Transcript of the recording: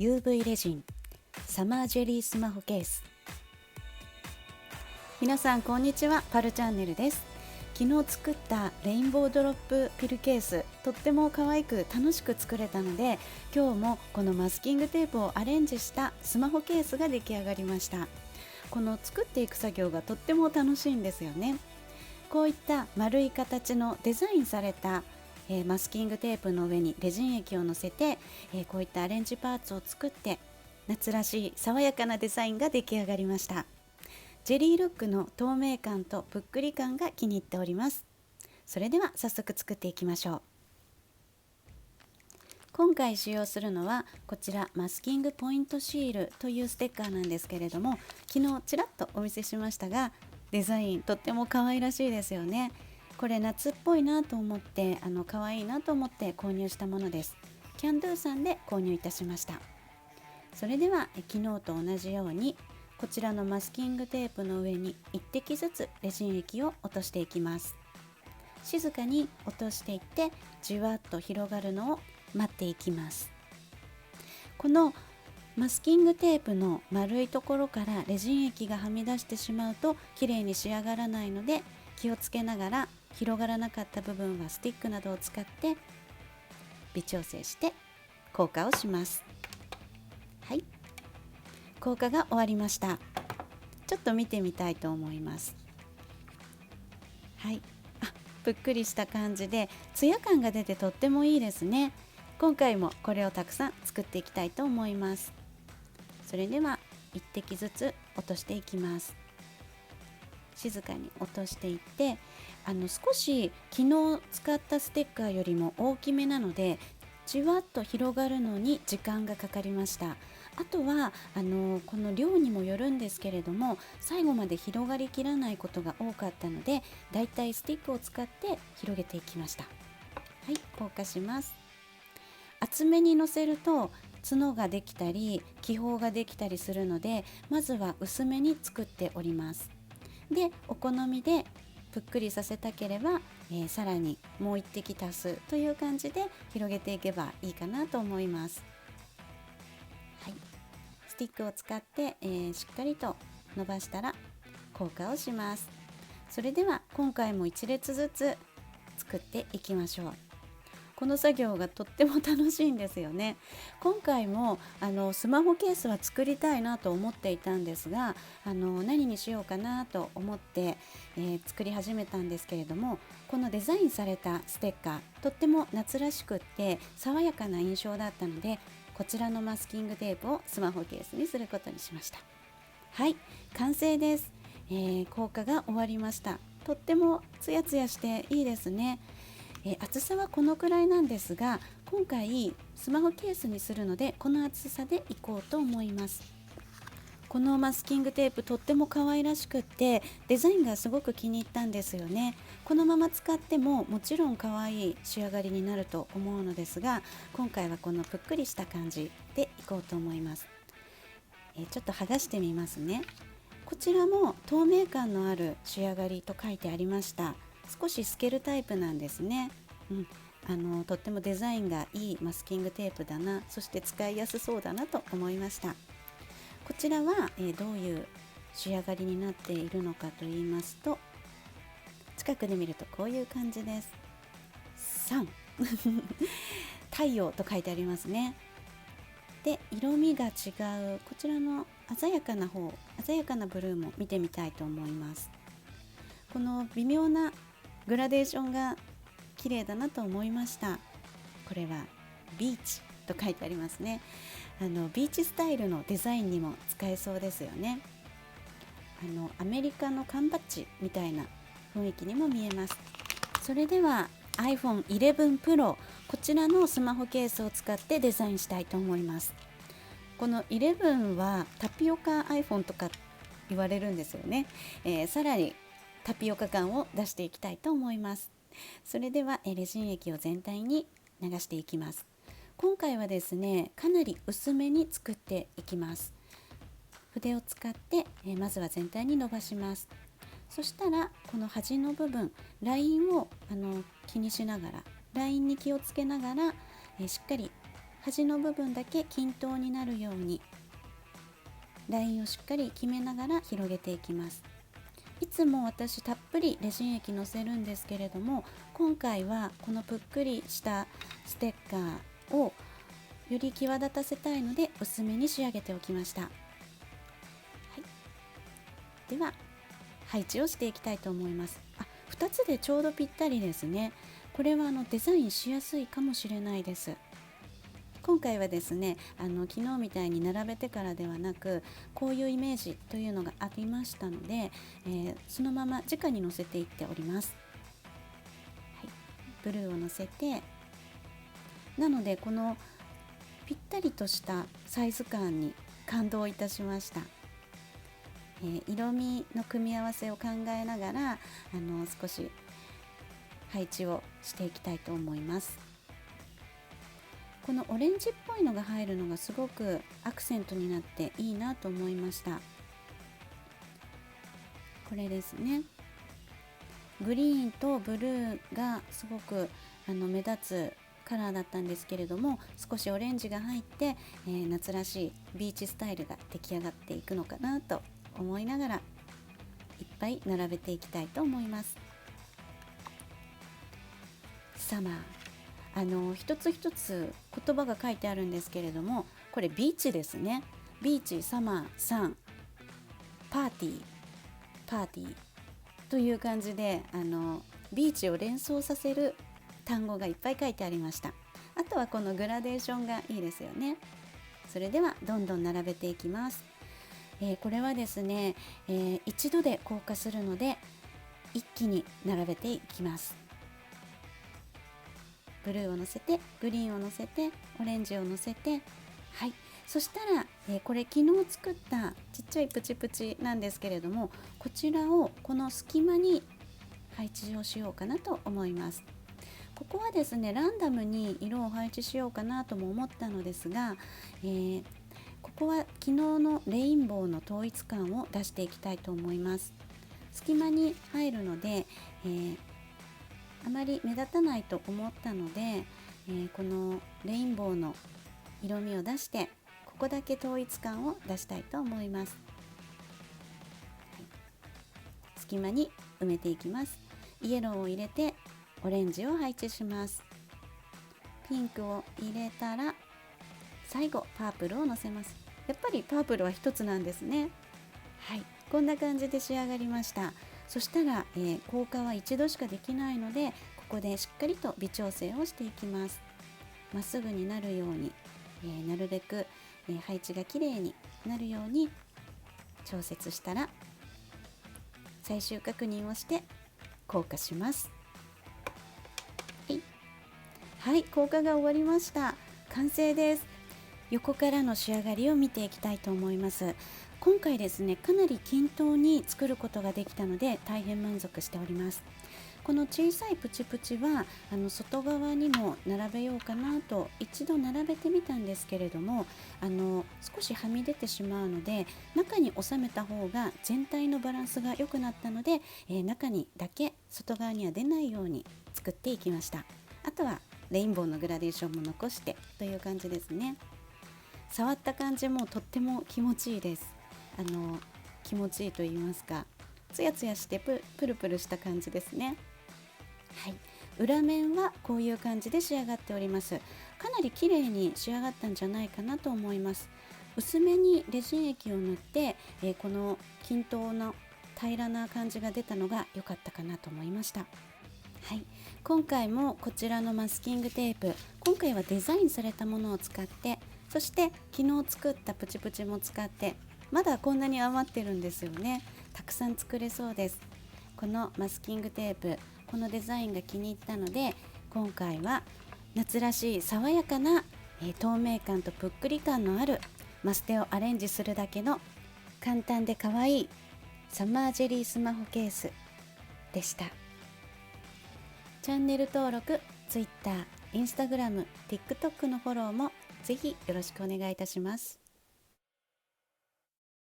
UV レジンサマージェリースマホケース。皆さんこんにちは、パルチャンネルです。昨日作ったレインボードロップピルケース、とっても可愛く楽しく作れたので、今日もこのマスキングテープをアレンジしたスマホケースが出来上がりました。この作っていく作業がとっても楽しいんですよね。こういった丸い形のデザインされたマスキングテープの上にレジン液を乗せて、こういったアレンジパーツを作って夏らしい爽やかなデザインが出来上がりました。ジェリールックの透明感とぷっくり感が気に入っております。それでは早速作っていきましょう。今回使用するのはこちらマスキングポイントシールというステッカーなんですけれども、昨日ちらっとお見せしましたが、デザインとっても可愛らしいですよね。これ夏っぽいなと思って可愛いなと思って購入したものです。キャンドゥさんで購入いたしました。それでは昨日と同じようにこちらのマスキングテープの上に1滴ずつレジン液を落としていきます。静かに落としていってじわっと広がるのを待っていきます。このマスキングテープの丸いところからレジン液がはみ出してしまうときれいに仕上がらないので、気をつけながら広がらなかった部分はスティックなどを使って微調整して硬化をします。はい、硬化が終わりました。ちょっと見てみたいと思います。はい、ぷっくりした感じでツヤ感が出てとってもいいですね。今回もこれをたくさん作っていきたいと思います。それでは1滴ずつ落としていきます。静かに落としていって、少し昨日使ったステッカーよりも大きめなのでじわっと広がるのに時間がかかりました。あとはこの量にもよるんですけれども、最後まで広がりきらないことが多かったので、だいたいスティックを使って広げていきました。はい、硬化します。厚めにのせると角ができたり気泡ができたりするので、まずは薄めに作っております。で、お好みでぷっくりさせたければ、さらにもう一滴足すという感じで広げていけばいいかなと思います。はい、スティックを使って、しっかりと伸ばしたら硬化をします。それでは今回も1列ずつ作っていきましょう。この作業がとっても楽しいんですよね。今回もスマホケースは作りたいなと思っていたんですが、何にしようかなと思って、作り始めたんですけれども、このデザインされたステッカーとっても夏らしくって爽やかな印象だったので、こちらのマスキングテープをスマホケースにすることにしました。はい、完成です。硬化が終わりました。とってもツヤツヤしていいですね。厚さはこのくらいなんですが、今回スマホケースにするのでこの厚さでいこうと思います。このマスキングテープとっても可愛らしくってデザインがすごく気に入ったんですよね。このまま使ってももちろん可愛い仕上がりになると思うのですが、今回はこのぷっくりした感じでいこうと思います。ちょっと剥がしてみますね。こちらも透明感のある仕上がりと書いてありました。少し透けるタイプなんですね。とってもデザインがいいマスキングテープだな、そして使いやすそうだなと思いました。こちらは、どういう仕上がりになっているのかと言いますと、近くで見るとこういう感じです。3太陽と書いてありますね。で、色味が違うこちらの鮮やかなブルーも見てみたいと思います。この微妙なグラデーションが綺麗だなと思いました。これはビーチと書いてありますね。ビーチスタイルのデザインにも使えそうですよね。アメリカの缶バッジみたいな雰囲気にも見えます。それでは iPhone 11 Pro、 こちらのスマホケースを使ってデザインしたいと思います。この11はタピオカ iPhone とか言われるんですよね。さらにタピオカ感を出していきたいと思います。それではレジン液を全体に流していきます。今回はですね、かなり薄めに作っていきます。筆を使って、まずは全体に伸ばします。そしたらこの端の部分、ラインを気にしながら、ラインに気をつけながら、しっかり端の部分だけ均等になるようにラインをしっかり決めながら広げていきます。いつも私たっぷりレジン液のせるんですけれども、今回はこのぷっくりしたステッカーをより際立たせたいので薄めに仕上げておきました。はい、では配置をしていきたいと思います。2つでちょうどぴったりですね。これはデザインしやすいかもしれないです。今回はですね、昨日みたいに並べてからではなく、こういうイメージというのがありましたので、そのまま直に乗せていっております。はい、ブルーを乗せて、なのでこのぴったりとしたサイズ感に感動いたしました。色味の組み合わせを考えながら少し配置をしていきたいと思います。このオレンジっぽいのが入るのがすごくアクセントになっていいなと思いました。これですね。グリーンとブルーがすごく目立つカラーだったんですけれども、少しオレンジが入って、夏らしいビーチスタイルが出来上がっていくのかなと思いながらいっぱい並べていきたいと思います。サマー、一つ一つ言葉が書いてあるんですけれども、これビーチですね。ビーチ、サマー、サン、パーティーという感じでビーチを連想させる単語がいっぱい書いてありました。あとはこのグラデーションがいいですよね。それではどんどん並べていきます。これはですね、一度で硬化するので一気に並べていきます。ブルーをのせて、グリーンをのせて、オレンジをのせて、はい、そしたら、これ昨日作ったちっちゃいプチプチなんですけれども、こちらをこの隙間に配置をしようかなと思います。ここはですね、ランダムに色を配置しようかなとも思ったのですが、ここは昨日のレインボーの統一感を出していきたいと思います。隙間に入るので、あまり目立たないと思ったので、このレインボーの色味を出してここだけ統一感を出したいと思います。はい、隙間に埋めていきます。イエローを入れてオレンジを配置します。ピンクを入れたら最後パープルをのせます。やっぱりパープルは一つなんですね。はい、こんな感じで仕上がりました。そしたら、硬化は一度しかできないので、ここでしっかりと微調整をしていきます。まっすぐになるように、なるべく、配置がきれいになるように調節したら最終確認をして硬化します。はい、硬化が終わりました。完成です。横からの仕上がりを見ていきたいと思います。今回ですね、かなり均等に作ることができたので大変満足しております。この小さいプチプチは外側にも並べようかなと一度並べてみたんですけれども、少しはみ出てしまうので中に収めた方が全体のバランスが良くなったので、中にだけ外側には出ないように作っていきました。あとはレインボーのグラデーションも残してという感じですね。触った感じもとっても気持ちいいです。気持ちいいと言いますか、ツヤツヤしてプルプルした感じですね。はい、裏面はこういう感じで仕上がっております。かなり綺麗に仕上がったんじゃないかなと思います。薄めにレジン液を塗って、この均等な平らな感じが出たのが良かったかなと思いました。はい、今回もこちらのマスキングテープ、今回はデザインされたものを使って、そして昨日作ったプチプチも使って、まだこんなに余ってるんですよね。たくさん作れそうです。このマスキングテープ、このデザインが気に入ったので、今回は夏らしい爽やかな、透明感とぷっくり感のあるマステをアレンジするだけの簡単で可愛いサマージェリースマホケースでした。チャンネル登録、Twitter、Instagram、TikTok のフォローもぜひよろしくお願いいたします。